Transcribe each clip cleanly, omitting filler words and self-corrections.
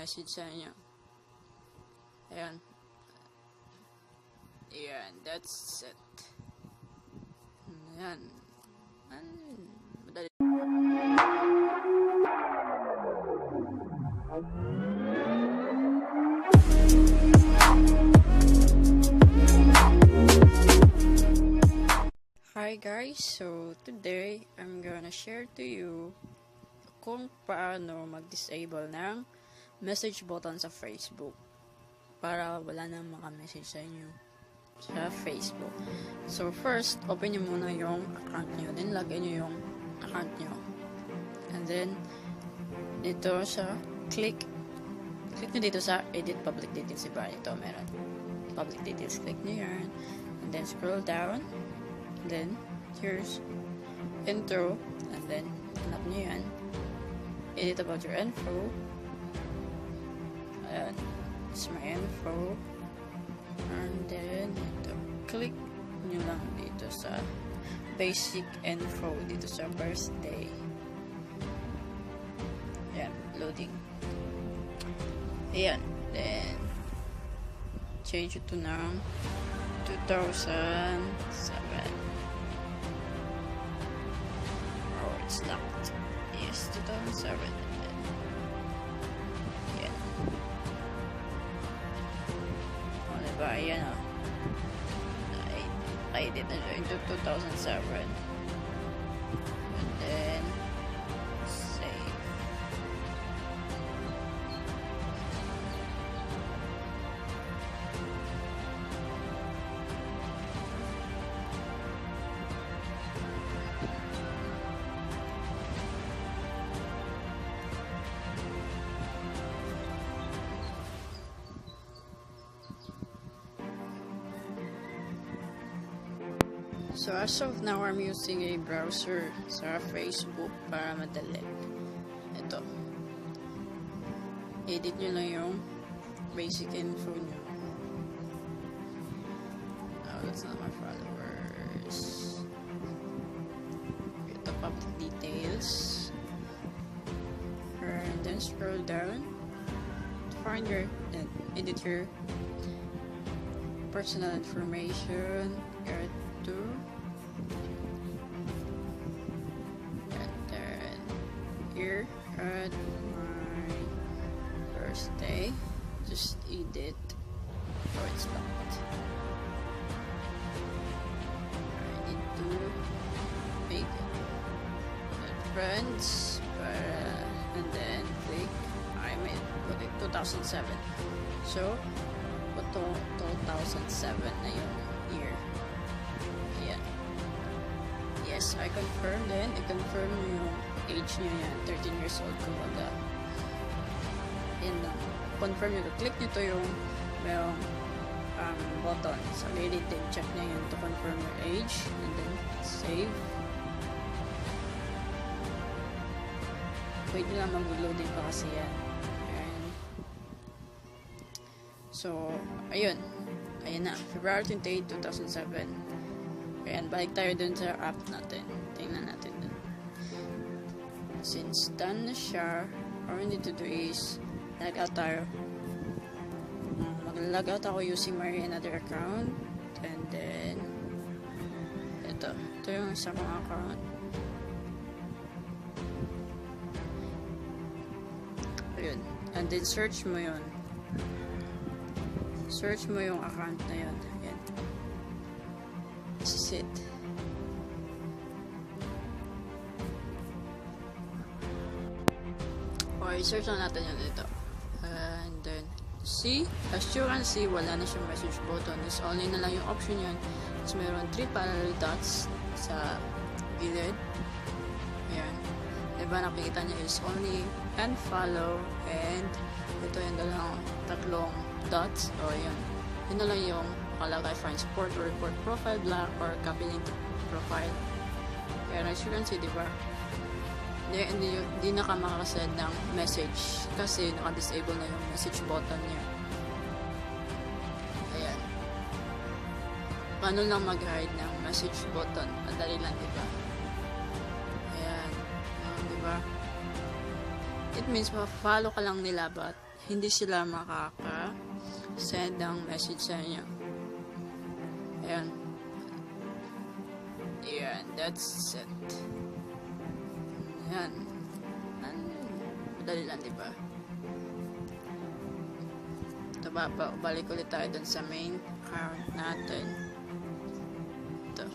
message sa inyo. Ayan. Ayan, that's it. Ayan. Madali. Hi guys, so today I'm gonna share to you kung paano mag-disable ng message button sa Facebook para wala nang maka-message sa inyo sa Facebook. So first, open nyo muna yung account nyo, then lagay nyo yung account nyo, and then dito sa click nyo dito sa edit public details, diba? Ito meron public details, click nyo yan, and then scroll down, and then here's intro, and then hanap nyo yan, edit about your info, ayan, it's my info, and then ito, click nyo lang dito sa basic info dito sa birthday. Ayan, loading. Ayan, then change it to ng 2007. Oh, it's locked. Yes, 2007. Ayan. Oh, diba? Ayan, oh. I did na siya into 2007. And then save. So as of now, I'm using a browser sa Facebook para madali. Ito. Edit nyo lang yung basic info nyo. Oh, that's not my followers. Ito, public details. And then scroll down to find your, edit your personal information. Go to here at my birthday, just edit. Oh, it's locked. I need to make it friends, and then click. I made it 2007. So, put 2007 na yung year. Ayan. Yes, I confirm. Then, i-confirm yung age nyo yan, 13 years old kung wala. Yan lang. Confirm nyo. Click nyo to yung mayroong button. So, then check nyo yun to confirm your age. And then, save. Wait nyo lang mag-loading pa kasi yan. And, so, ayun. Ayun na. February 28, 2007. Ayan, balik tayo dun sa app natin. Tingnan natin dun. Since done na siya, all we need to do is log out tayo. Mag-log out ako using my another account, and then ito yung isa kong account. Ayun, and then search mo yun, search mo yung account na yun. Ayan, this is it. Okay, search na natin yun dito. And then, see, as you can see, wala na siyang message button. Is only na lang yung option yun. Tapos mayroon 3 parallel dots sa gilid. Ayan. Diba, nakikita niya is only and follow, and ito yung tatlong dots. O, yun. Yun na lang yung nakalagay, find support or report profile black or copy link to profile. Ayan, as you can see, diba? Hindi na ka makakasend ng message kasi naka-disable na yung message button niya. Ayan. Paano lang mag-hide ng message button? Madali lang, diba? Ayan. Diba? It means ma-follow ka lang nila but hindi sila makaka-send ng message sa inyo. Ayan. Ayan, that's it. Ayan. Madali lang, diba? Ito ba, balik ulit tayo dun sa main account natin. Ito.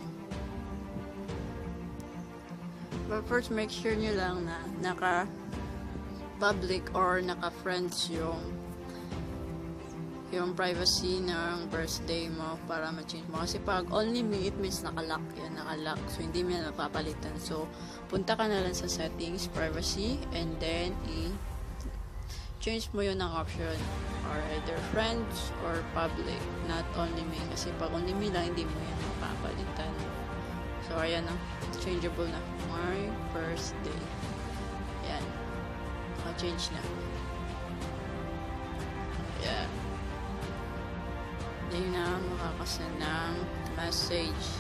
But first, make sure nyo lang na naka-public or naka-friends yung privacy ng birthday mo para ma-change mo. Kasi pag only me, it means naka-lock yan, naka-lock. So, hindi mo yan napapalitan. So, punta ka na lang sa settings, privacy, and then change mo yun ng option or either friends or public, not only me. Kasi pag only me lang, hindi mo yan napapalitan. So, ayan na. Changeable na. My birthday. Ayan. Naka-change na. Ayan. Hindi na makakasend ng message.